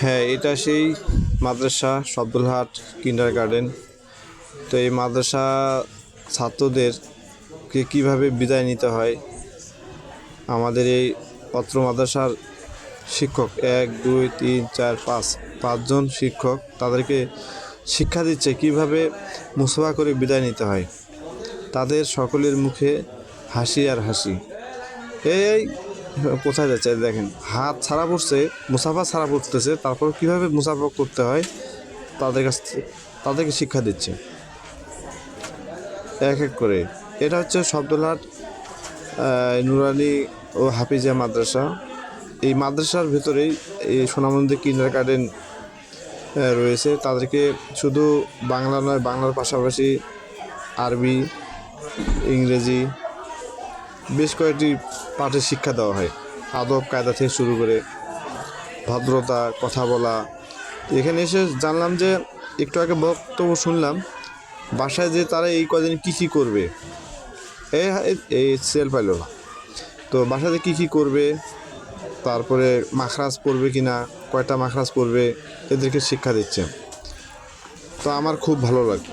হ্যাঁ, এটা সেই মাদ্রাসা শব্দুলহাট কিন্ডারগার্টেন। তো এই মাদ্রাসা ছাত্রদেরকে কীভাবে বিদায় নিতে হয়, আমাদের এই অত্র মাদ্রাসার শিক্ষক 1 2 3 4 5 পাঁচজন শিক্ষক তাদেরকে শিক্ষা দিচ্ছে কীভাবে মুসাফা করে বিদায় নিতে হয়। তাদের সকলের মুখে হাসি আর হাসি। এই কোথায় যাচ্ছে দেখেন, হাত ছাড়া পড়ছে, মুসাফা ছাড়া পড়তেছে, তারপর কীভাবে মুসাফা করতে হয় তাদের কাছ থেকে তাদেরকে শিক্ষা দিচ্ছে এক এক করে। এটা হচ্ছে শব্দুলহাট নুরানি ও হাফিজিয়া মাদ্রাসা। এই মাদ্রাসার ভেতরেই এই সোনামন্দির কিন্ডারগার্টেন রয়েছে। তাদেরকে শুধু বাংলা নয়, বাংলার পাশাপাশি আরবি, ইংরেজি বেশ কয়েকটি পাঠের শিক্ষা দেওয়া হয়। আদব কায়দা থেকে শুরু করে ভদ্রতা, কথা বলা। এখানে এসে জানলাম যে, একটু আগে বক্তব্য শুনলাম, বাসায় যে তারা এই কদিন কী করবে, এই সেল পাইল না। তো বাসাতে কী করবে, তারপরে মাখরাজ পড়বে কি না, কয়টা মাখরাজ পড়বে, এদেরকে শিক্ষা দিচ্ছে। তো আমার খুব ভালো লাগে।